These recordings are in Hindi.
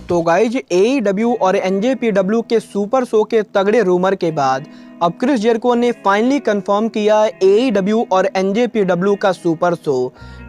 तो गाइज AEW और NJPW के सुपर शो के तगड़े रूमर के बाद अब क्रिस जेरिको ने फाइनली कंफर्म किया AEW और NJPW का super show.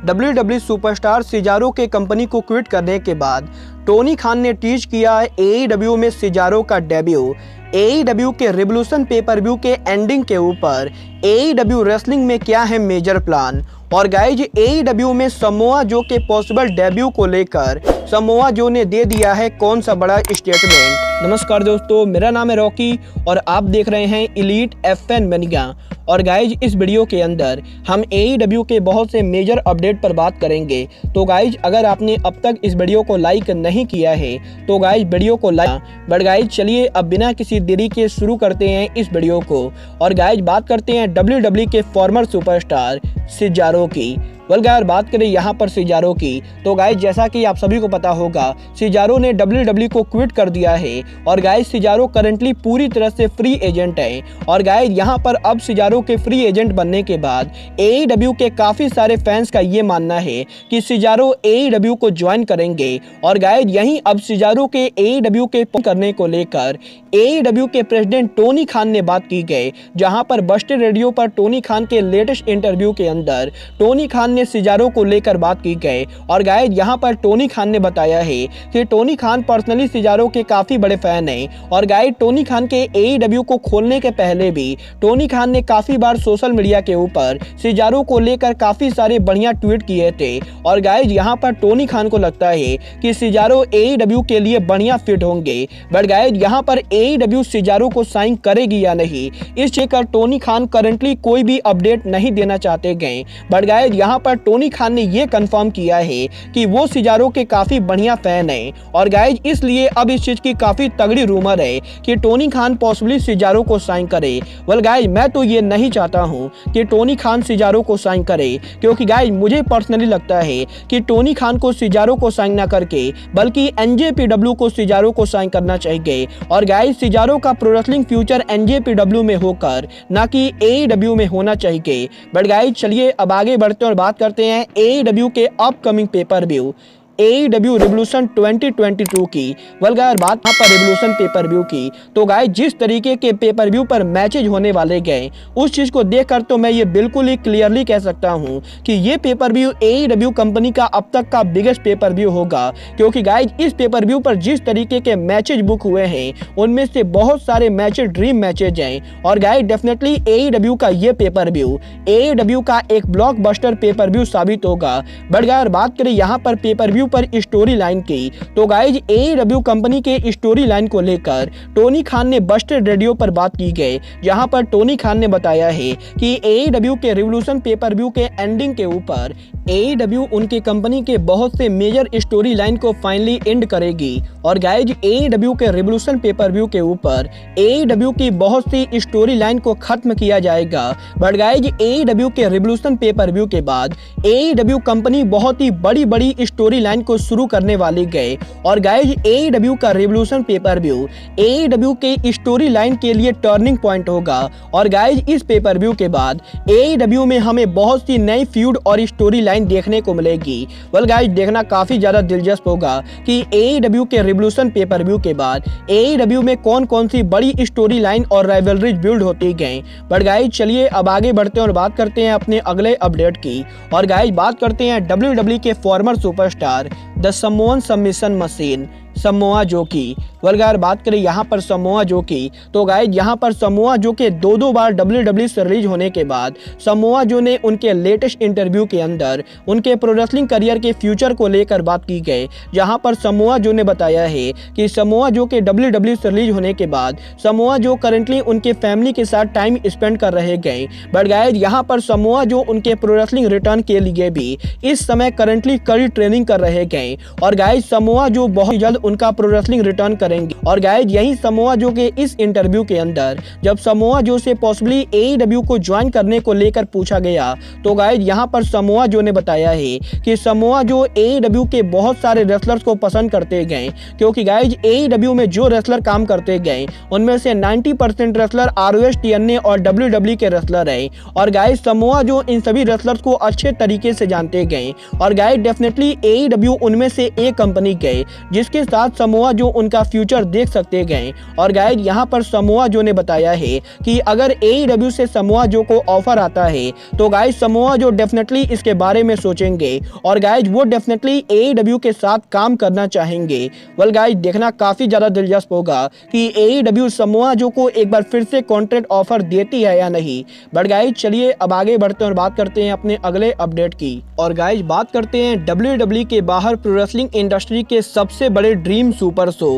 WWE superstar Cesaro के कंपनी को क्विट करने के बाद टोनी खान ने टीज किया AEW में सिजारो का डेब्यू। AEW के रिवोल्यूशन पेपर व्यू के एंडिंग के ऊपर AEW रेसलिंग में क्या है मेजर प्लान, और गाइज AEW में समोआ जो के पॉसिबल डेब्यू को लेकर समोआ जो ने दे दिया है कौन सा बड़ा स्टेटमेंट। नमस्कार दोस्तों, मेरा नाम है रॉकी और आप देख रहे हैं एलीट FN मैनिया। और गाइज इस वीडियो के अंदर हम AEW के बहुत से मेजर अपडेट पर बात करेंगे। तो गाइज अगर आपने अब तक इस वीडियो को लाइक नहीं किया है तो गाइज वीडियो को लाइक। बट गाइज चलिए अब बिना किसी देरी के शुरू करते हैं इस वीडियो को। और गाइज बात करते हैं WWE के फॉर्मर सुपरस्टार सिजारो की। गाइस बात करें यहाँ पर सिजारो की तो गाइस जैसा कि आप सभी को पता होगा सिजारो ने WWE को क्विट कर दिया है। और गाइस सिजारो करंटली पूरी तरह से फ्री एजेंट है। और गाइस यहाँ पर अब सिजारो के फ्री एजेंट बनने के बाद AEW के काफी सारे फैंस का ये मानना है कि सिजारो AEW को ज्वाइन करेंगे। और गाइस यहीं अब सिजारो के AEW के करने को लेकर AEW के प्रेसिडेंट टोनी खान ने बात की गई, जहां पर बस्टेड रेडियो पर टोनी खान के लेटेस्ट इंटरव्यू के अंदर टोनी खान ने सिजारो को लेकर बात की गई। और गाइस यहां पर टोनी खान ने बताया है कि टोनी खान पर्सनली सिजारो के काफी बड़े फैन हैं। और गाइस टोनी खान के AEW को खोलने के पहले भी टोनी खान ने काफी बार सोशल मीडिया के ऊपर सिजारो को लेकर काफी सारे बढ़िया ट्वीट किए थे। और गाइस यहां पर टोनी खान को लगता है कि सिजारो AEW के लिए बढ़िया फिट होंगे। बट गाइस यहां पर AEW सिजारो को साइन करेगी या नहीं, इस लेकर टोनी खान करंटली कोई भी अपडेट नहीं देना चाहते गए। बट गाइस यहां पर टोनी खान ने यह कंफर्म किया है कि वो सिजारो के काफी बढ़िया फैन हैं। और गाइस इसलिए अब इस चीज की काफी तगड़ी रूमर है कि टोनी खान पॉसिबली सिजारो को साइन करे। गाइस मैं तो ये नहीं चाहता हूं कि टोनी खान सिजारो को साइन करे, क्योंकि गाइस मुझे पर्सनली लगता है कि टोनी खान को सिजारो को साइन ना करके बल्कि NJPW को सिजारो को साइन करना चाहिए। और गाइस सिजारो का प्रो रेसलिंग फ्यूचर NJPW में होकर ना कि AEW में होना चाहिए। बट गाइस चलिए अब आगे बढ़ते हैं और बात करते हैं AEW के upcoming pay per view AEW revolution 2022 की। गाइस बात यहाँ पर रिवोल्यूशन पेपर व्यू की तो गाइस जिस तरीके के पेपर व्यू पर मैचेज होने वाले गए उस चीज को देखकर तो मैं ये बिल्कुल ही क्लियरली कह सकता हूँ कि ये पेपर व्यू AEW कंपनी का अब तक का बिगेस्ट पेपर व्यू होगा। क्योंकि गाइस इस पेपर व्यू पर जिस तरीके के मैचेज बुक हुए हैं उनमें से बहुत सारे मैचेज ड्रीम मैचेज हैं। और गाइस डेफिनेटली AEW का ये पेपर व्यू AEW का एक ब्लॉकबस्टर पेपर व्यू साबित होगा। बट गाइस बात करें यहाँ पर पेपर व्यू पर स्टोरी लाइन की तो गाइज AEW कंपनी के स्टोरी लाइन को लेकर टोनी खान ने बस्टेड रेडियो पर बात की गई, जहां पर टोनी खान ने बताया है कि AEW के रिवोल्यूशन पेपर व्यू के एंडिंग के ऊपर AEW उनके कंपनी के बहुत से मेजर स्टोरी लाइन को फाइनली एंड करेगी। और गाइज AEW के रिवोल्यूशन पेपर व्यू के ऊपर AEW की बहुत सी स्टोरी लाइन को खत्म किया जाएगा। बट गाइज AEW के रिवोल्यूशन पेपर व्यू के बाद AEW कंपनी बहुत ही बड़ी बड़ी स्टोरी लाइन को शुरू करने वाली गए। और गाइज AEW का रिवोल्यूशन पेपर व्यू AEW के स्टोरी लाइन के लिए टर्निंग पॉइंट होगा। और गाइज इस पेपर व्यू के बाद AEW में हमें बहुत सी नई फ्यूड और स्टोरी लाइन देखने को मिलेगी। गाइज देखना काफी ज्यादा दिलचस्प होगा कि AEW के रिवोल्यूशन पेपर व्यू के बाद AEW में कौन कौन सी बड़ी स्टोरी लाइन और राइवलरीज बिल्ड होती गई। बट गाइज चलिए अब आगे बढ़ते हैं और बात करते हैं अपने अगले अपडेट की। और गाइज बात करते हैं WWE के former superstar the Samoan submission machine Samoa Joe की। गाइस बात करें यहाँ पर समोआ जो की तो गाइस यहाँ पर समोआ जो के दो बार WWE से रिलीज होने के बाद समोआ जो ने उनके लेटेस्ट इंटरव्यू के अंदर उनके प्रो रेसलिंग करियर के फ्यूचर को लेकर बात की गई, जहां पर समोआ जो ने बताया है कि समोआ जो के WWE से रिलीज होने के बाद समोआ जो करंटली उनके फैमिली के साथ टाइम स्पेंड कर रहे गए। बट गाइस यहाँ पर समोआ जो उनके प्रो रेसलिंग रिटर्न के लिए भी इस समय करंटली कड़ी ट्रेनिंग कर रहे गए। और गाइस समोआ जो बहुत जल्द उनका प्रो रेसलिंग रिटर्न करेंगे। और गाइज यही समोआ जो के इस इंटरव्यू के अंदर जब समोआ जो से पॉसिबली AEW को ज्वाइन करने को लेकर पूछा गया तो गाइज यहाँ पर समोआ जो ने बताया है कि समोआ जो AEW के बहुत सारे रेसलर्स को पसंद करते गए, क्योंकि गाइज AEW में जो रेसलर काम करते गए उनमें से 90% रेसलर ROH TNA और WWE के रेसलर है। और गाइज समोआ जो इन सभी रेसलर्स को अच्छे तरीके से जानते गए। और गाइज डेफिनेटली AEW उनमें से एक कंपनी गए जिसके साथ समोआ जो उनका फ्यूचर देख सकते गए। और गाइज यहाँ पर समोआ जो ने बताया है कि अगर AEW से समोआ जो को ऑफर आता है तो गाइज समोआ जो डेफिनेटली इसके बारे में सोचेंगे और गाइज वो डेफिनेटली AEW के साथ काम करना चाहेंगे। वेल गाइज देखना काफी ज्यादा दिलचस्प होगा कि AEW समोआ जो को एक बार फिर से कॉन्ट्रैक्ट ऑफर देती है या नहीं। बट गाइज चलिए अब आगे बढ़ते हैं और बात करते हैं अपने अगले अपडेट की। और गाइज बात करते हैं WWE के बाहर प्रो रेसलिंग इंडस्ट्री के सबसे बड़े dream super show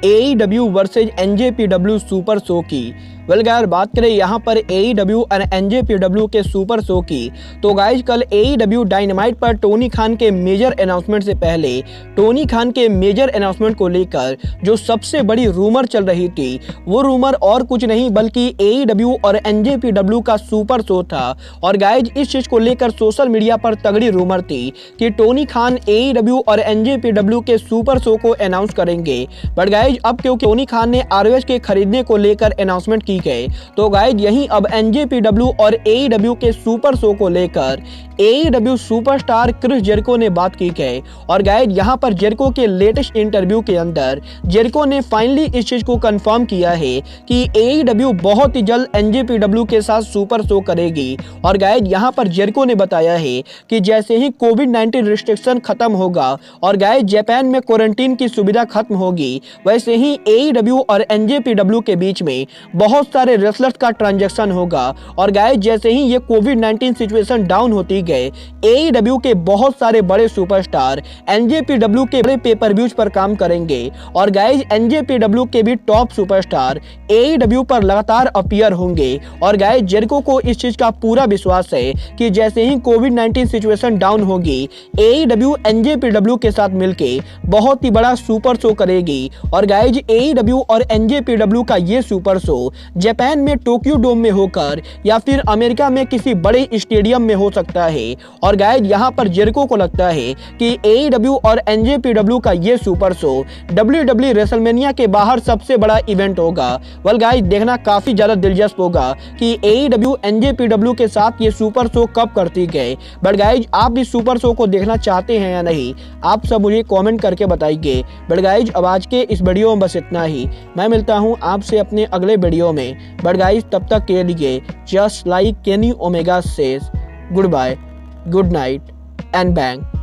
AEW versus NJPW super show की। वेल गाइस बात करें यहाँ पर AEW और NJPW के सुपर शो की तो गाइज कल AEW डायनामाइट पर टोनी खान के मेजर अनाउंसमेंट से पहले टोनी खान के मेजर अनाउंसमेंट को लेकर जो सबसे बड़ी रूमर चल रही थी वो रूमर और कुछ नहीं बल्कि AEW और NJPW का सुपर शो था। और गाइज इस चीज को लेकर सोशल मीडिया पर तगड़ी रूमर थी कि टोनी खान AEW और NJPW के सुपर शो को अनाउंस करेंगे। बट गाइज अब क्योंकि टोनी खान ने ROH के खरीदने को लेकर अनाउंसमेंट की गए तो गाइज यही अब NJPW और AEW के सुपर शो को लेकर AEW सुपरस्टार क्रिस जेरिको ने बात की है। और गाइज यहाँ पर जेरिको के लेटेस्ट इंटरव्यू के अंदर जेरिको ने फाइनली इस चीज को कंफर्म किया है कि AEW बहुत ही जल्द NJPW के साथ सुपर शो करेगी। और गाइज यहाँ पर जेरिको ने बताया है कि जैसे ही कोविड-19 रिस्ट्रिक्शन खत्म होगा और गाइज जापान में क्वारंटीन की सुविधा खत्म होगी वैसे ही AEW और NJPW के बीच में बहुत सारे रेसलर्स का ट्रांजैक्शन होगा। और गाइज जैसे ही ये कोविड-19 सिचुएशन डाउन होती गए AEW के बहुत सारे बड़े सुपरस्टार NJPW के बड़े पेपर व्यूज पर काम करेंगे। और गाइज NJPW के भी टॉप सुपरस्टार AEW पर लगातार अपीयर होंगे। और गाइज जेरिको को इस चीज का पूरा विश्वास है कि जैसे ही कोविड-19 सिचुएशन डाउन होगी AEW NJPW के साथ मिलके बहुत ही बड़ा सुपर शो करेगी। और गाइज AEW और NJPW का ये सुपर शो जापान में टोक्यो डोम में होकर या फिर अमेरिका में किसी बड़े स्टेडियम में हो सकता है। और गाइज यहाँ पर जेरिको को लगता है कि AEW और NJPW का ये सुपर शो WWE रेसलमेनिया के बाहर सबसे बड़ा इवेंट होगा। वेल गाइज देखना काफी ज्यादा दिलचस्प होगा कि AEW NJPW के साथ ये सुपर शो कब करती गए। बट गाइज आप इस सुपर शो को देखना चाहते हैं या नहीं आप सब मुझे कमेंट करके बताइए। बट गाइज अब आज के इस वीडियो में बस इतना ही। मैं मिलता हूँ आपसे अपने अगले वीडियो में। बट गाइज तब तक के लिए just like Kenny Omega says goodbye, good night and bang.